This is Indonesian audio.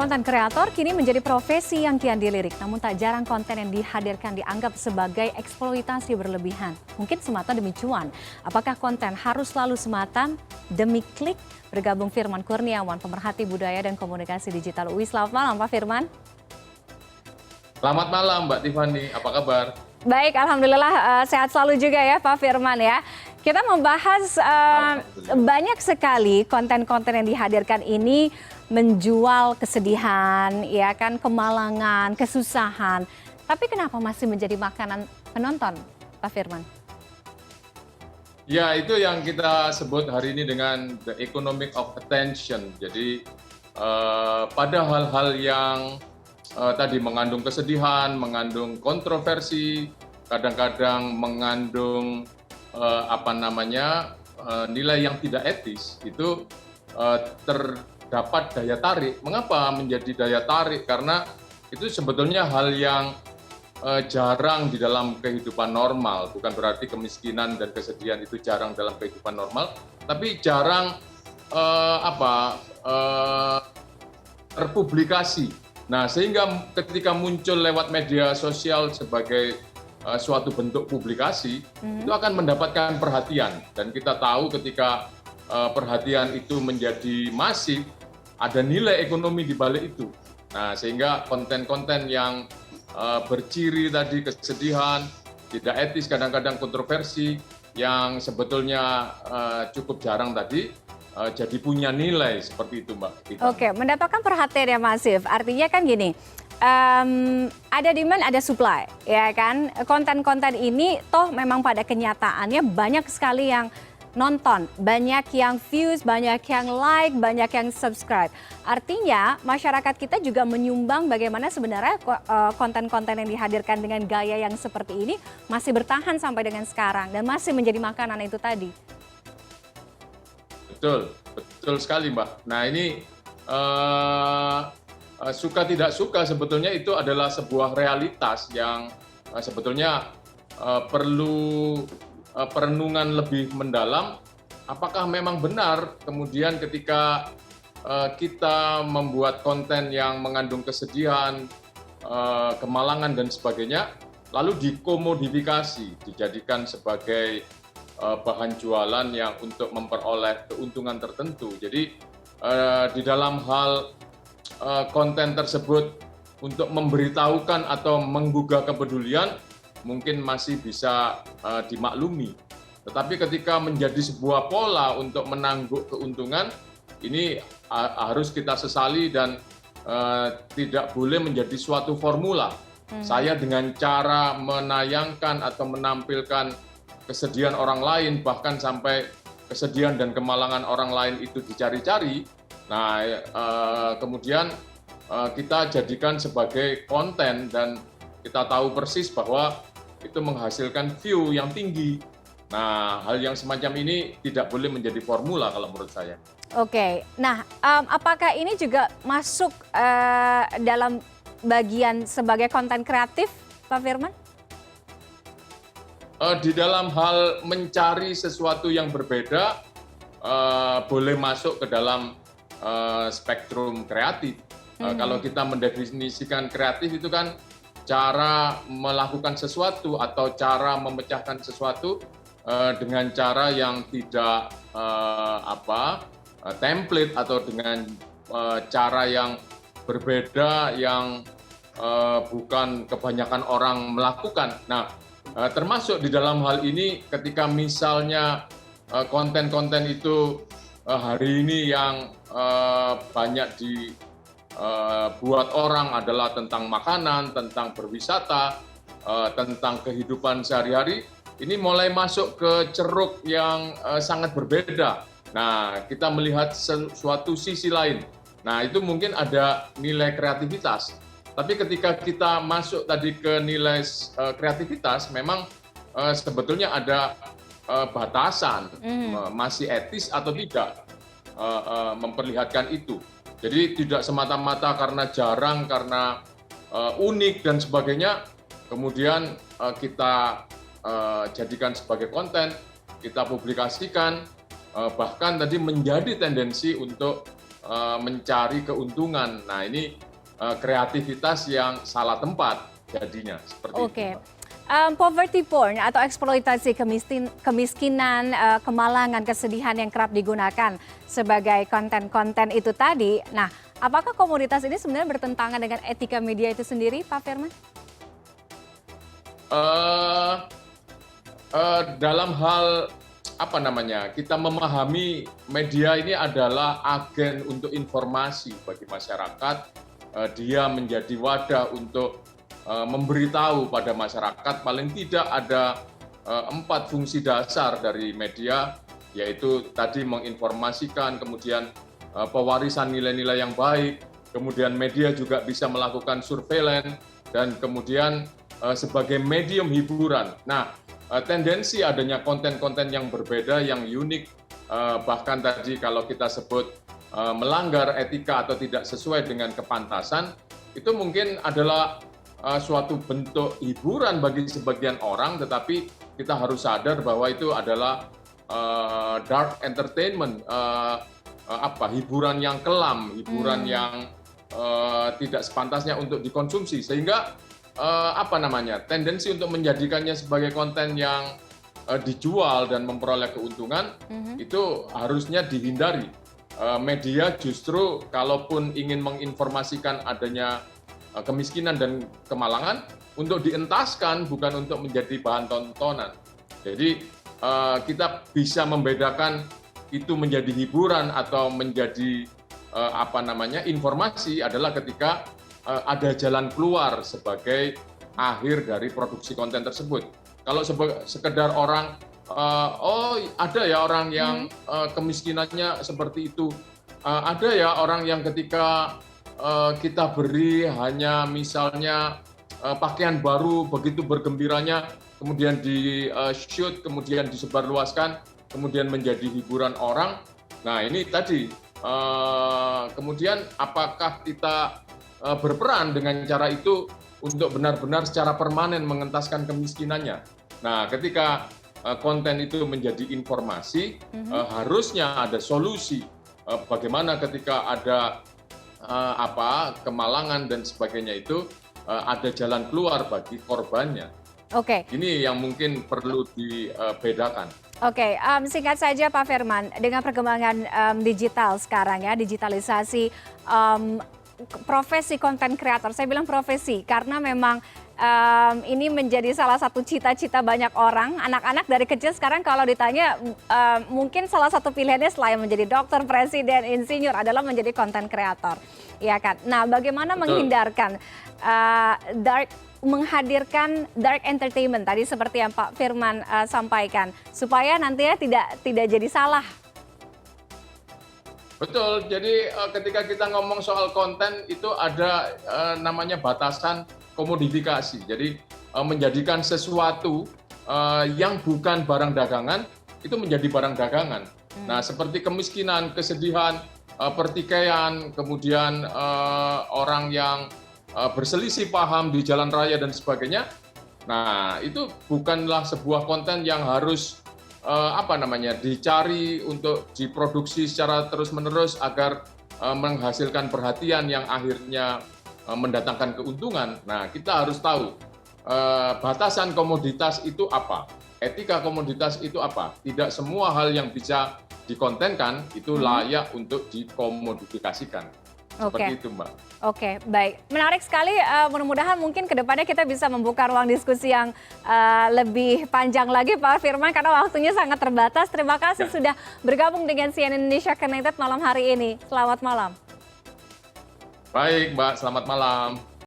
Konten kreator kini menjadi profesi yang kian dilirik, namun tak jarang konten yang dihadirkan dianggap sebagai eksploitasi berlebihan. Mungkin semata demi cuan. Apakah konten harus selalu semata demi klik? Bergabung Firman Kurniawan, pemerhati budaya dan komunikasi digital UI. Selamat malam Pak Firman. Selamat malam Mbak Tiffany, apa kabar? Baik, alhamdulillah sehat selalu juga ya Pak Firman ya. Kita membahas banyak sekali konten-konten yang dihadirkan ini menjual kesedihan, ya kan, kemalangan, kesusahan. Tapi kenapa masih menjadi makanan penonton, Pak Firman? Ya, itu yang kita sebut hari ini dengan the economic of attention. Jadi pada hal-hal yang tadi mengandung kesedihan, mengandung kontroversi, kadang-kadang mengandung nilai yang tidak etis, itu terdapat daya tarik. Mengapa menjadi daya tarik? Karena itu sebetulnya hal yang jarang di dalam kehidupan normal. Bukan berarti kemiskinan dan kesedihan itu jarang dalam kehidupan normal, tapi jarang terpublikasi. Nah, sehingga ketika muncul lewat media sosial sebagai suatu bentuk publikasi, itu akan mendapatkan perhatian. Dan kita tahu ketika perhatian itu menjadi masif, ada nilai ekonomi di balik itu. Nah, sehingga konten-konten yang berciri tadi kesedihan, tidak etis, kadang-kadang kontroversi, yang sebetulnya cukup jarang tadi, jadi punya nilai seperti itu, Mbak. Oke, mendapatkan perhatian yang masif. Artinya kan gini, ada demand, ada supply, ya kan? Konten-konten ini toh memang pada kenyataannya banyak sekali yang nonton, banyak yang views, banyak yang like, banyak yang subscribe. Artinya masyarakat kita juga menyumbang bagaimana sebenarnya konten-konten yang dihadirkan dengan gaya yang seperti ini masih bertahan sampai dengan sekarang dan masih menjadi makanan itu tadi. Betul sekali, Mbak. Nah, ini suka tidak suka sebetulnya itu adalah sebuah realitas yang sebetulnya perlu perenungan lebih mendalam. Apakah memang benar kemudian ketika kita membuat konten yang mengandung kesedihan, kemalangan dan sebagainya, lalu dikomodifikasi, dijadikan sebagai bahan jualan yang untuk memperoleh keuntungan tertentu. Jadi di dalam hal konten tersebut untuk memberitahukan atau menggugah kepedulian mungkin masih bisa dimaklumi. Tetapi ketika menjadi sebuah pola untuk menangguk keuntungan, ini harus kita sesali dan tidak boleh menjadi suatu formula. Saya dengan cara menayangkan atau menampilkan kesedihan orang lain, bahkan sampai kesedihan dan kemalangan orang lain itu dicari-cari, nah kemudian kita jadikan sebagai konten dan kita tahu persis bahwa itu menghasilkan view yang tinggi. Nah, hal yang semacam ini tidak boleh menjadi formula kalau menurut saya. Oke, nah apakah ini juga masuk dalam bagian sebagai konten kreatif, Pak Firman? Di dalam hal mencari sesuatu yang berbeda, boleh masuk ke dalam spektrum kreatif. Kalau kita mendefinisikan kreatif itu kan cara melakukan sesuatu atau cara memecahkan sesuatu dengan cara yang tidak template atau dengan cara yang berbeda yang bukan kebanyakan orang melakukan. Nah, termasuk di dalam hal ini ketika misalnya konten-konten itu hari ini yang banyak dibuat orang adalah tentang makanan, tentang berwisata, tentang kehidupan sehari-hari, ini mulai masuk ke ceruk yang sangat berbeda. Nah, kita melihat suatu sisi lain. Nah, itu mungkin ada nilai kreativitas. Tapi ketika kita masuk tadi ke nilai kreativitas, memang sebetulnya ada batasan, masih etis atau tidak memperlihatkan itu. Jadi tidak semata-mata karena jarang, karena unik dan sebagainya, kemudian kita jadikan sebagai konten, kita publikasikan, bahkan tadi menjadi tendensi untuk mencari keuntungan. Nah, ini kreativitas yang salah tempat jadinya seperti itu. Oke. Poverty porn atau eksploitasi kemiskinan, kemalangan, kesedihan yang kerap digunakan sebagai konten-konten itu tadi. Nah, apakah komoditas ini sebenarnya bertentangan dengan etika media itu sendiri, Pak Firman? Dalam hal apa namanya, kita memahami media ini adalah agen untuk informasi bagi masyarakat. Dia menjadi wadah untuk memberitahu pada masyarakat. Paling tidak ada 4 fungsi dasar dari media, yaitu tadi menginformasikan, kemudian pewarisan nilai-nilai yang baik, kemudian media juga bisa melakukan surveillance, dan kemudian sebagai medium hiburan. Nah, tendensi adanya konten-konten yang berbeda, yang unik, bahkan tadi kalau kita sebut melanggar etika atau tidak sesuai dengan kepantasan, itu mungkin adalah suatu bentuk hiburan bagi sebagian orang, tetapi kita harus sadar bahwa itu adalah dark entertainment, hiburan yang kelam, hiburan yang tidak sepantasnya untuk dikonsumsi, sehingga tendensi untuk menjadikannya sebagai konten yang dijual dan memperoleh keuntungan itu harusnya dihindari. Media justru kalaupun ingin menginformasikan adanya kemiskinan dan kemalangan, untuk dientaskan, bukan untuk menjadi bahan tontonan. Jadi kita bisa membedakan itu menjadi hiburan atau menjadi informasi adalah ketika ada jalan keluar sebagai akhir dari produksi konten tersebut. Kalau sekedar orang, ada ya orang yang kemiskinannya seperti itu, ada ya orang yang ketika kita beri hanya misalnya pakaian baru, begitu bergembiranya, kemudian di-shoot, kemudian disebarluaskan, kemudian menjadi hiburan orang. Nah, ini tadi, kemudian apakah kita berperan dengan cara itu untuk benar-benar secara permanen mengentaskan kemiskinannya? Nah, ketika konten itu menjadi informasi, harusnya ada solusi. Bagaimana ketika ada kemalangan dan sebagainya itu ada jalan keluar bagi korbannya. Oke. Ini yang mungkin perlu dibedakan. Oke, singkat saja Pak Firman, dengan perkembangan digital sekarang ya, digitalisasi profesi konten kreator, saya bilang profesi karena memang ini menjadi salah satu cita-cita banyak orang. Anak-anak dari kecil sekarang kalau ditanya mungkin salah satu pilihannya selain menjadi dokter, presiden, insinyur adalah menjadi konten kreator, ya kan? Nah, bagaimana menghindarkan menghadirkan dark entertainment tadi seperti yang Pak Firman sampaikan supaya nantinya tidak jadi salah. Betul. Jadi ketika kita ngomong soal konten itu ada namanya batasan komodifikasi. Jadi menjadikan sesuatu yang bukan barang dagangan itu menjadi barang dagangan. Nah, seperti kemiskinan, kesedihan, pertikaian, kemudian orang yang berselisih paham di jalan raya dan sebagainya. Nah, itu bukanlah sebuah konten yang harus dicari untuk diproduksi secara terus-menerus agar menghasilkan perhatian yang akhirnya mendatangkan keuntungan. Nah, kita harus tahu batasan komoditas itu apa, etika komoditas itu apa. Tidak semua hal yang bisa dikontenkan itu layak untuk dikomodifikasikan. Seperti itu, Mbak. Oke, baik. Menarik sekali. Mudah-mudahan mungkin ke depannya kita bisa membuka ruang diskusi yang lebih panjang lagi, Pak Firman, karena waktunya sangat terbatas. Terima kasih sudah bergabung dengan CNN Indonesia Connected malam hari ini. Selamat malam. Baik, Mbak. Selamat malam.